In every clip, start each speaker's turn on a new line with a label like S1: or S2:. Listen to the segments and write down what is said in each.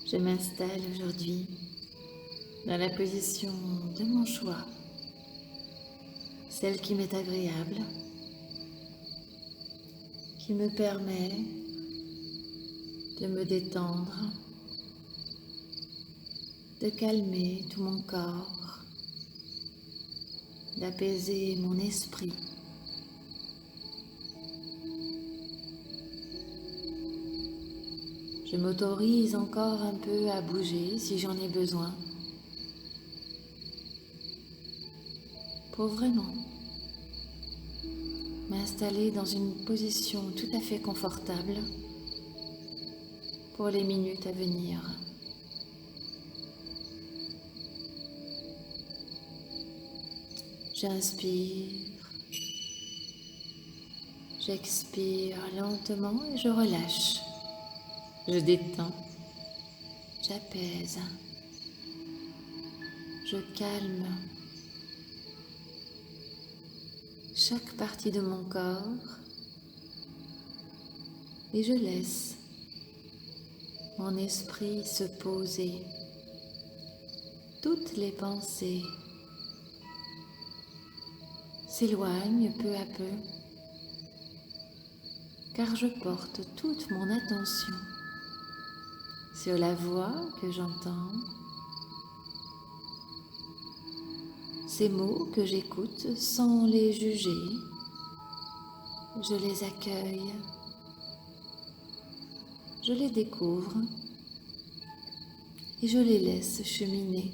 S1: Je m'installe aujourd'hui dans la position de mon choix, celle qui m'est agréable, qui me permet de me détendre, de calmer tout mon corps, d'apaiser mon esprit. Je m'autorise encore un peu à bouger si j'en ai besoin, pour vraiment m'installer dans une position tout à fait confortable pour les minutes à venir. J'inspire, j'expire lentement et je relâche. Je détends, j'apaise, je calme chaque partie de mon corps et je laisse mon esprit se poser. Toutes les pensées s'éloignent peu à peu car je porte toute mon attention sur la voix que j'entends, ces mots que j'écoute sans les juger. Je les accueille, je les découvre et je les laisse cheminer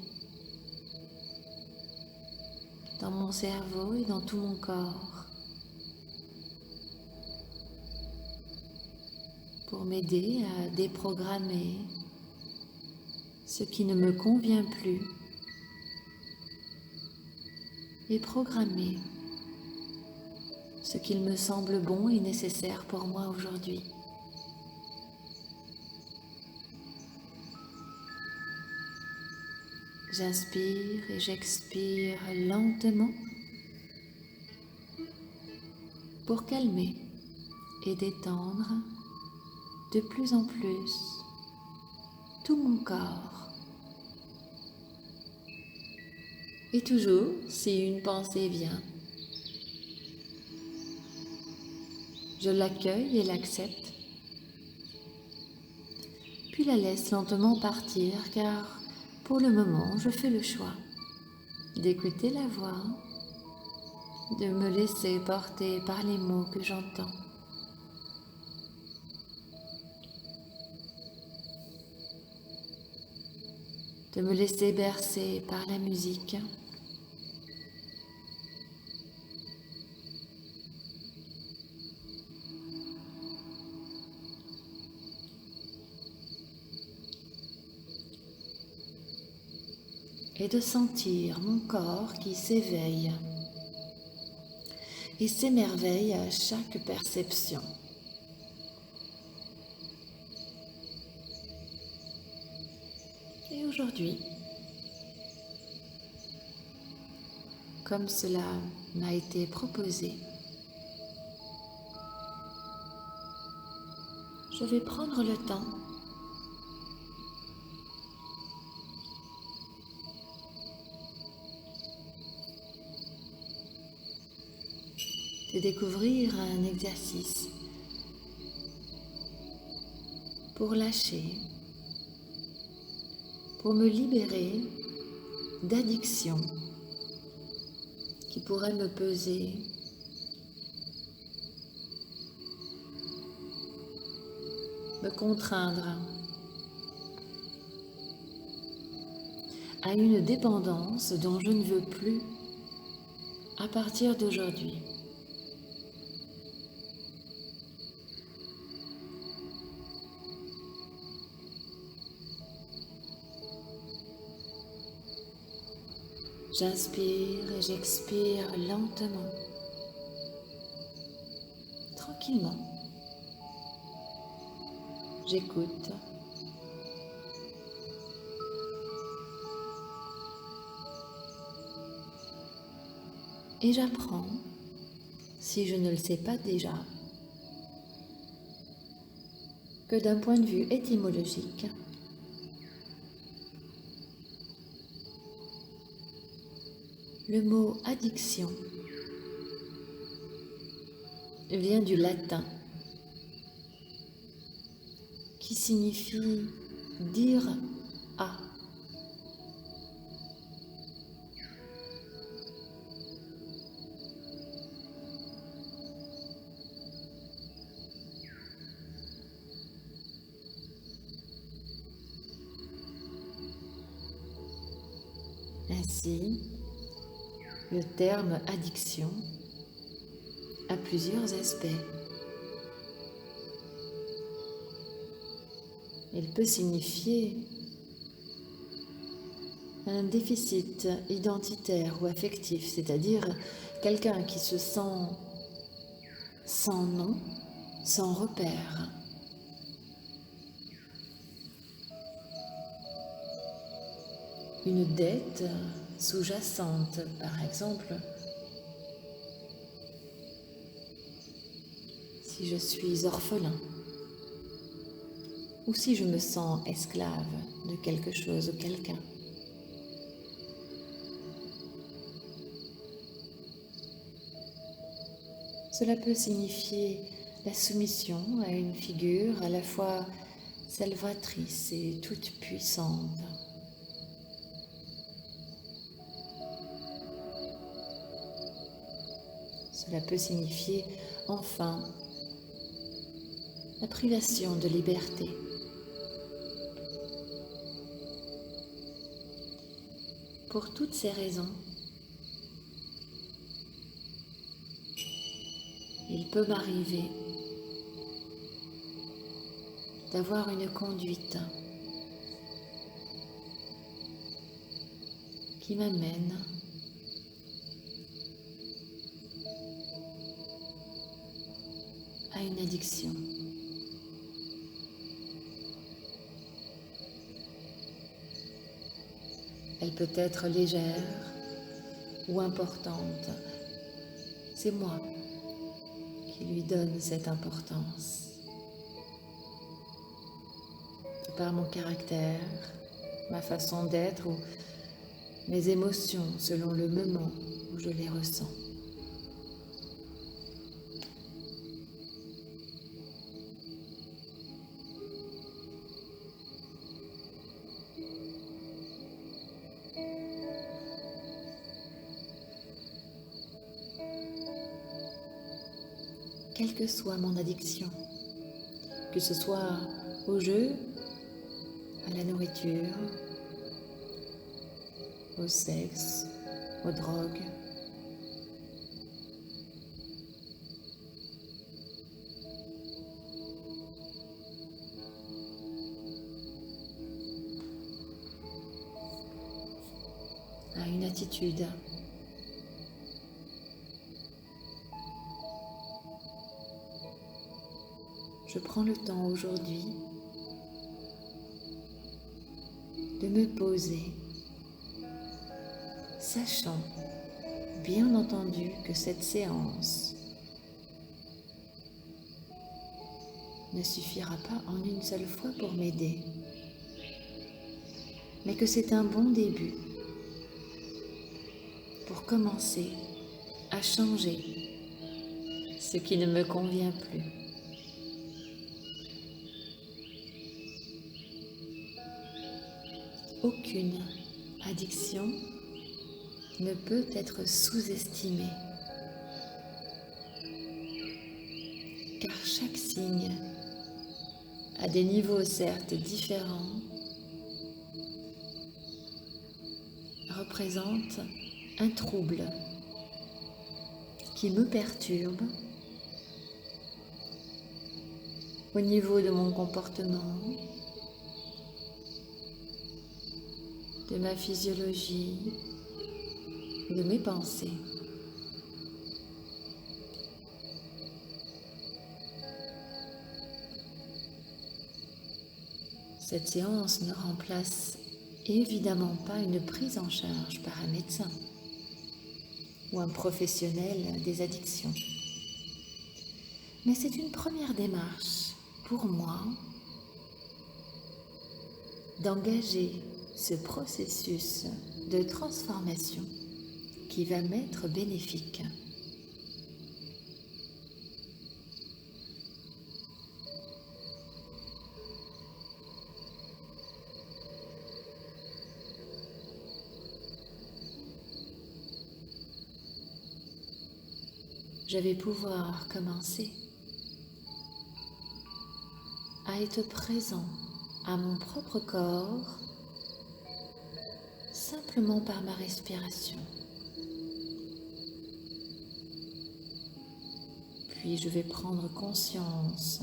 S1: dans mon cerveau et dans tout mon corps pour m'aider à déprogrammer ce qui ne me convient plus et programmer ce qu'il me semble bon et nécessaire pour moi aujourd'hui. J'inspire et j'expire lentement pour calmer et détendre de plus en plus tout mon corps. Et toujours, si une pensée vient, je l'accueille et l'accepte, puis la laisse lentement partir car pour le moment, je fais le choix d'écouter la voix, de me laisser porter par les mots que j'entends. De me laisser bercer par la musique. Et de sentir mon corps qui s'éveille et s'émerveille à chaque perception. Et aujourd'hui, comme cela m'a été proposé, je vais prendre le temps de découvrir un exercice pour lâcher, pour me libérer d'addictions qui pourraient me peser, me contraindre à une dépendance dont je ne veux plus à partir d'aujourd'hui. J'inspire et j'expire lentement, tranquillement. J'écoute. Et j'apprends, si je ne le sais pas déjà, que d'un point de vue étymologique, Le mot addiction vient du latin qui signifie dire à. Ainsi, le terme addiction a plusieurs aspects. Il peut signifier un déficit identitaire ou affectif, c'est-à-dire quelqu'un qui se sent sans nom, sans repère. Une dette sous-jacente, par exemple. Si je suis orphelin, ou si je me sens esclave de quelque chose ou quelqu'un. Cela peut signifier la soumission à une figure à la fois salvatrice et toute puissante. Cela peut signifier enfin la privation de liberté. Pour toutes ces raisons, il peut m'arriver d'avoir une conduite qui m'amène à une addiction. Elle peut être légère ou importante. C'est moi qui lui donne cette importance. Par mon caractère, ma façon d'être ou mes émotions selon le moment où je les ressens. Quelle que soit mon addiction, que ce soit au jeu, à la nourriture, au sexe, aux drogues, à une attitude. Je prends le temps aujourd'hui de me poser, sachant bien entendu que cette séance ne suffira pas en une seule fois pour m'aider, mais que c'est un bon début pour commencer à changer ce qui ne me convient plus. Aucune addiction ne peut être sous-estimée, car chaque signe, à des niveaux certes différents, représente un trouble qui me perturbe au niveau de mon comportement, de ma physiologie, de mes pensées. Cette séance ne remplace évidemment pas une prise en charge par un médecin ou un professionnel des addictions. Mais c'est une première démarche pour moi d'engager ce processus de transformation qui va m'être bénéfique. Je vais pouvoir commencer à être présent à mon propre corps simplement par ma respiration. Puis je vais prendre conscience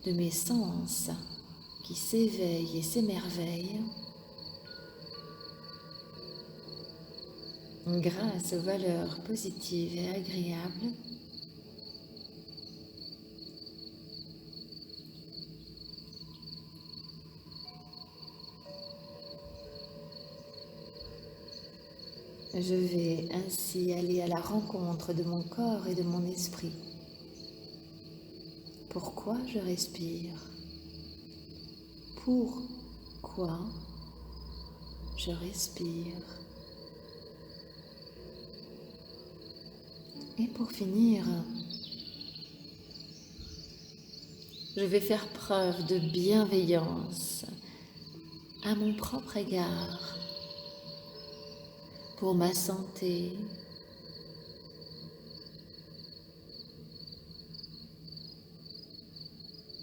S1: de mes sens qui s'éveillent et s'émerveillent grâce aux valeurs positives et agréables Je vais ainsi aller à la rencontre de mon corps et de mon esprit. Pourquoi je respire? Pourquoi je respire? Et pour finir, je vais faire preuve de bienveillance à mon propre égard pour ma santé,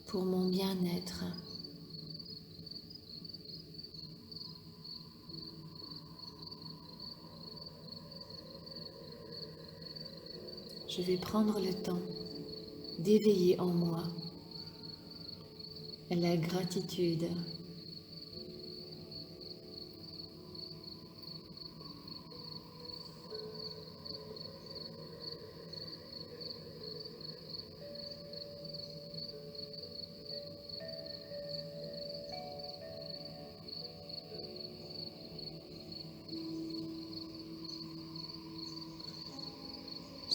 S1: pour mon bien-être. Je vais prendre le temps d'éveiller en moi la gratitude.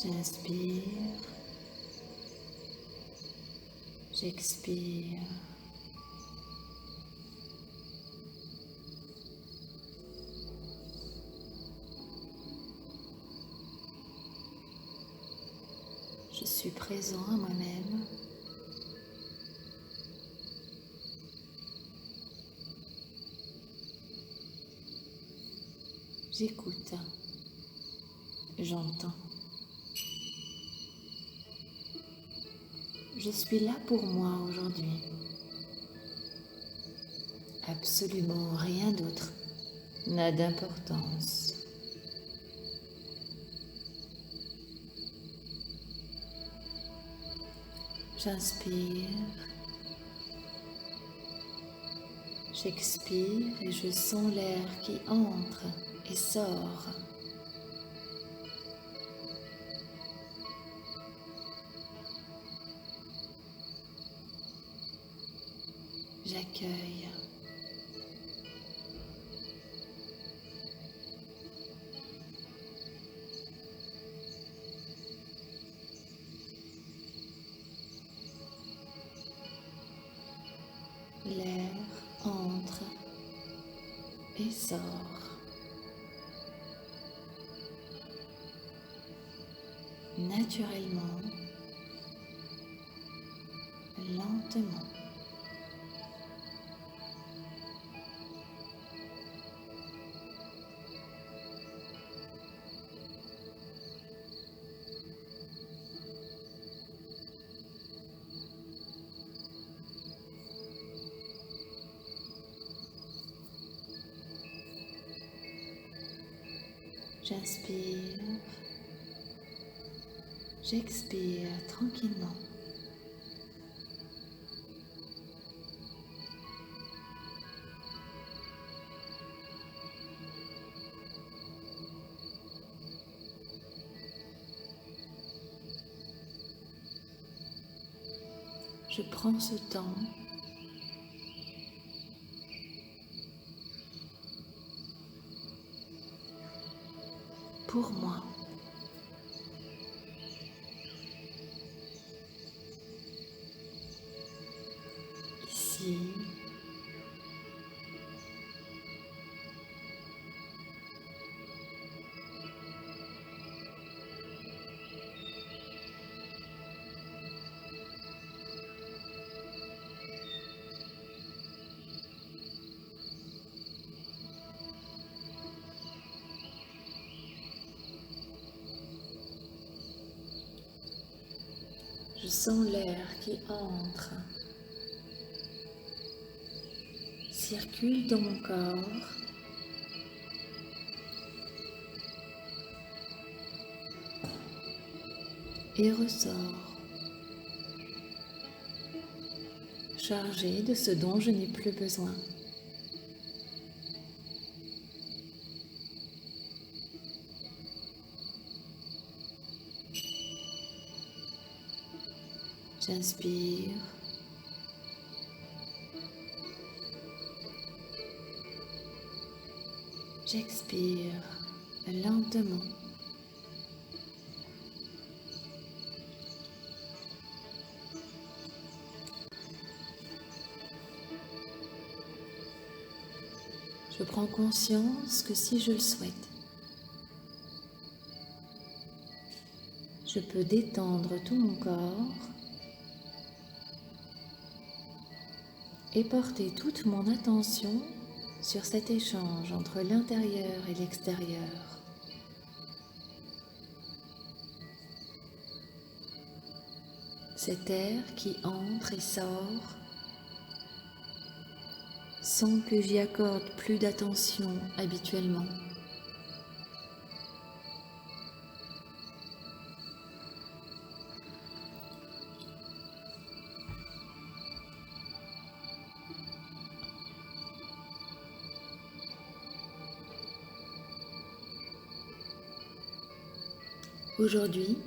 S1: J'inspire, j'expire. Je suis présent à moi-même. J'écoute, j'entends. Je suis là pour moi aujourd'hui. Absolument rien d'autre n'a d'importance. J'inspire, j'expire et je sens l'air qui entre et sort. J'accueille. L'air entre et sort. Naturellement, lentement. J'inspire, j'expire tranquillement. Je prends ce temps pour moi. Ici, Je sens l'air qui entre, circule dans mon corps et ressort, chargé de ce dont je n'ai plus besoin. J'inspire. J'expire lentement. Je prends conscience que si je le souhaite, je peux détendre tout mon corps et porter toute mon attention sur cet échange entre l'intérieur et l'extérieur. Cet air qui entre et sort sans que j'y accorde plus d'attention habituellement. Aujourd'hui,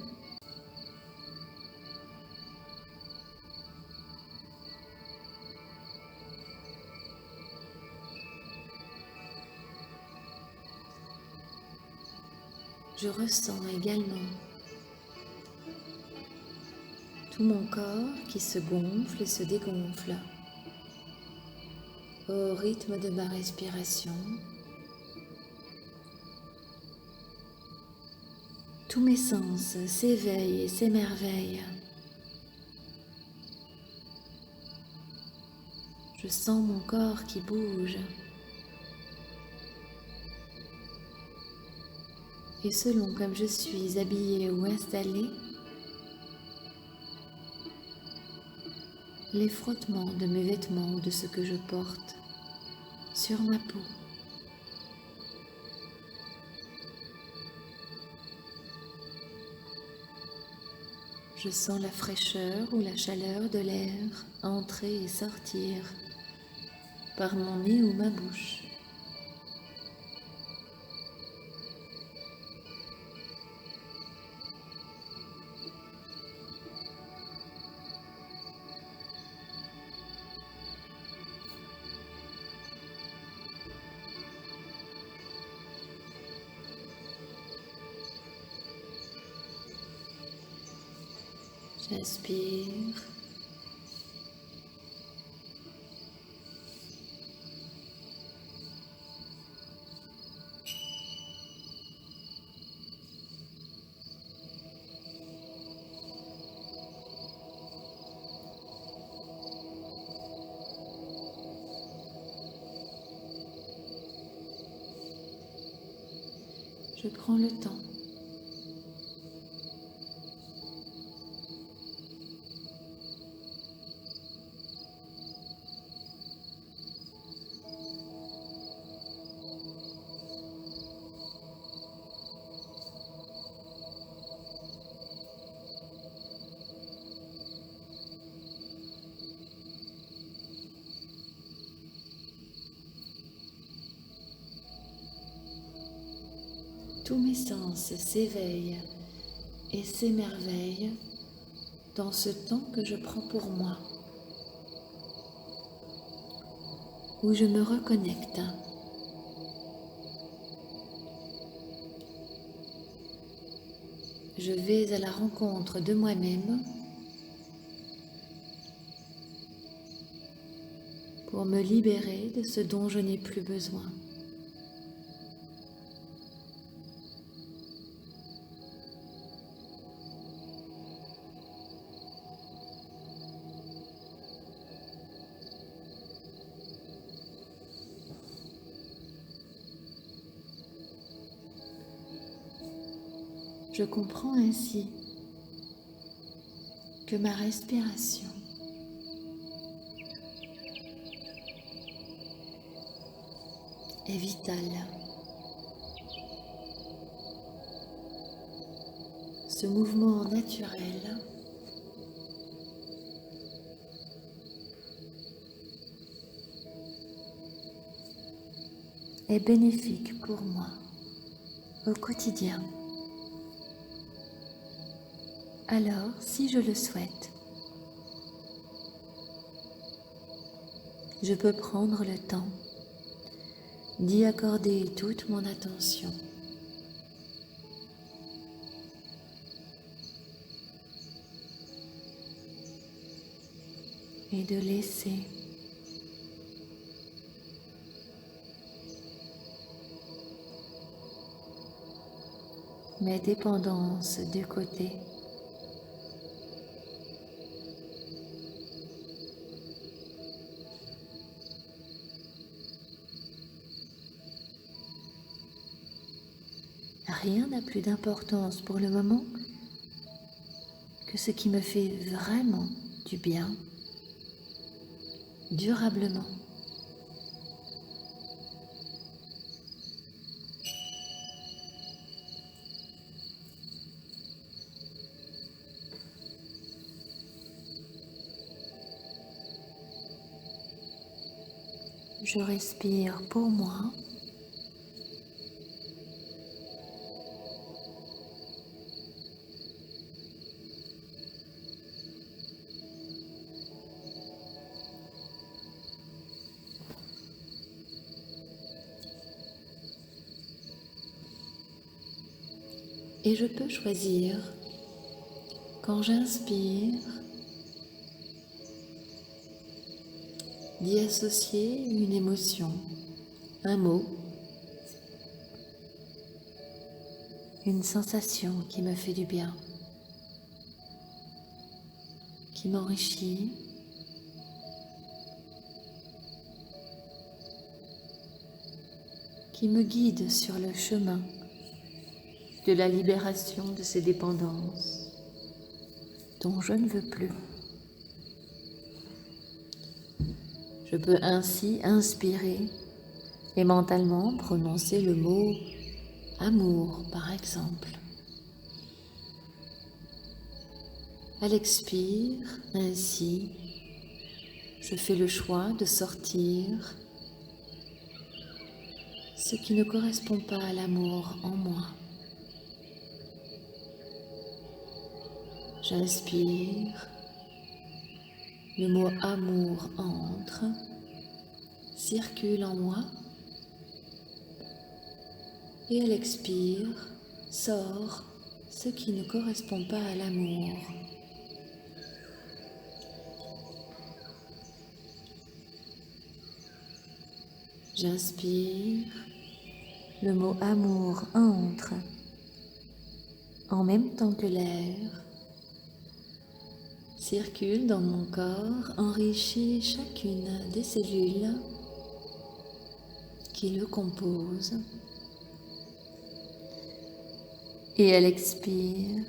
S1: je ressens également tout mon corps qui se gonfle et se dégonfle au rythme de ma respiration. Tous mes sens s'éveillent et s'émerveillent. Je sens mon corps qui bouge. Et selon comme je suis habillée ou installée, les frottements de mes vêtements ou de ce que je porte sur ma peau. Je sens la fraîcheur ou la chaleur de l'air entrer et sortir par mon nez ou ma bouche. J'inspire. Je prends le temps. Tous mes sens s'éveillent et s'émerveillent dans ce temps que je prends pour moi, où je me reconnecte. Je vais à la rencontre de moi-même pour me libérer de ce dont je n'ai plus besoin. Je comprends ainsi que ma respiration est vitale. Ce mouvement naturel est bénéfique pour moi au quotidien. Alors, si je le souhaite, je peux prendre le temps d'y accorder toute mon attention. Et de laisser mes dépendances de côté. Rien n'a plus d'importance pour le moment que ce qui me fait vraiment du bien, durablement. Je respire pour moi. Et je peux choisir, quand j'inspire, d'y associer une émotion, un mot, une sensation qui me fait du bien, qui m'enrichit, qui me guide sur le chemin de la libération de ces dépendances dont je ne veux plus. Je peux ainsi inspirer et mentalement prononcer le mot amour, par exemple. À l'expire, ainsi, je fais le choix de sortir ce qui ne correspond pas à l'amour en moi. J'inspire, le mot amour entre, circule en moi, et à l'expire, sort ce qui ne correspond pas à l'amour. J'inspire, le mot amour entre, en même temps que l'air, circule dans mon corps, enrichit chacune des cellules qui le composent. Et elle expire,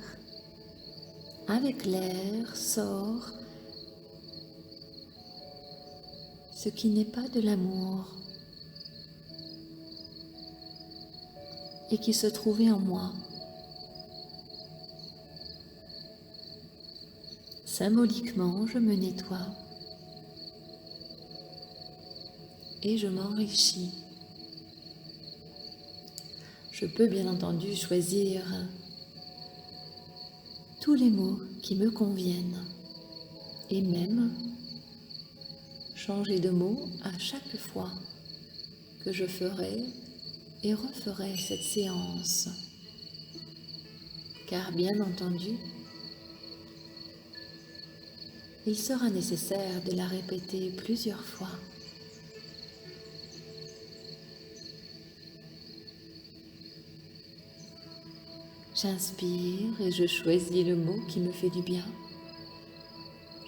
S1: avec l'air sort ce qui n'est pas de l'amour et qui se trouvait en moi. Symboliquement, je me nettoie et je m'enrichis. Je peux bien entendu choisir tous les mots qui me conviennent et même changer de mots à chaque fois que je ferai et referai cette séance. Car bien entendu, il sera nécessaire de la répéter plusieurs fois. J'inspire et je choisis le mot qui me fait du bien.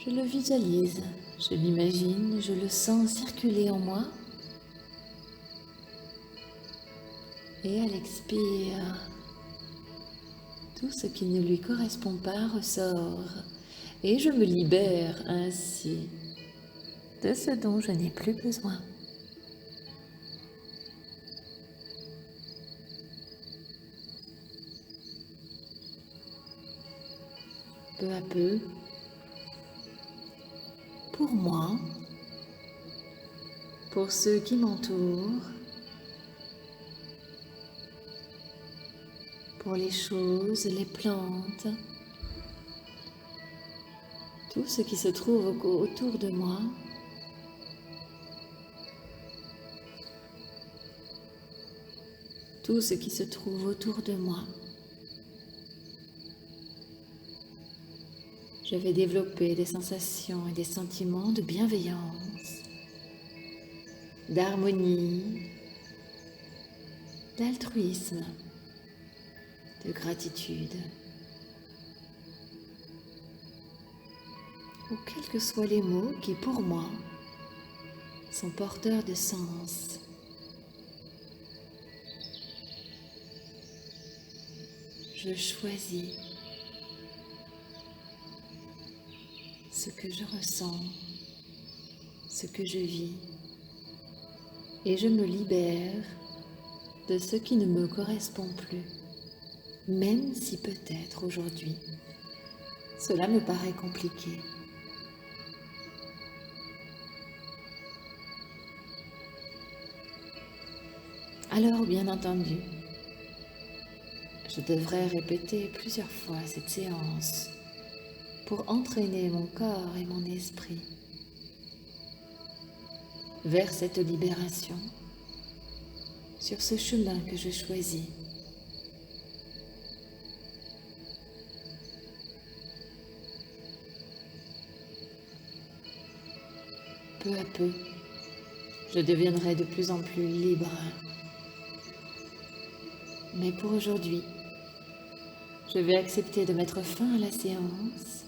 S1: Je le visualise, je l'imagine, je le sens circuler en moi. Et à l'expire, tout ce qui ne lui correspond pas ressort et je me libère ainsi de ce dont je n'ai plus besoin. Peu à peu, pour moi, pour ceux qui m'entourent, pour les choses, les plantes, tout ce qui se trouve autour de moi, tout ce qui se trouve autour de moi. Je vais développer des sensations et des sentiments de bienveillance, d'harmonie, d'altruisme, de gratitude. Ou quels que soient les mots qui, pour moi, sont porteurs de sens. Je choisis ce que je ressens, ce que je vis, et je me libère de ce qui ne me correspond plus, même si peut-être aujourd'hui, cela me paraît compliqué. Alors, bien entendu, je devrais répéter plusieurs fois cette séance pour entraîner mon corps et mon esprit vers cette libération, sur ce chemin que je choisis. Peu à peu, je deviendrai de plus en plus libre. Mais pour aujourd'hui, je vais accepter de mettre fin à la séance,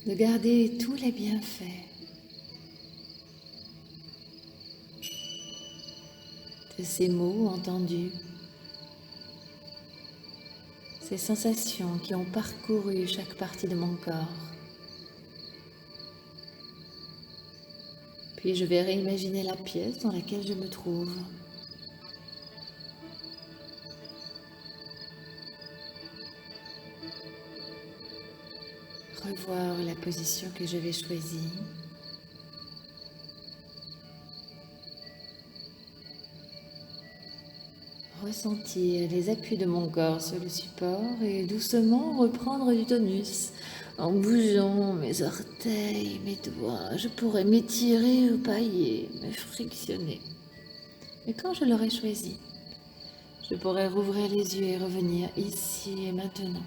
S1: de garder tous les bienfaits de ces mots entendus, ces sensations qui ont parcouru chaque partie de mon corps. Puis je vais réimaginer la pièce dans laquelle je me trouve. Revoir la position que je vais choisir. Ressentir les appuis de mon corps sur le support et doucement reprendre du tonus. En bougeant mes orteils, mes doigts, je pourrais m'étirer ou pailler, me frictionner. Mais quand je l'aurai choisi, je pourrai rouvrir les yeux et revenir ici et maintenant.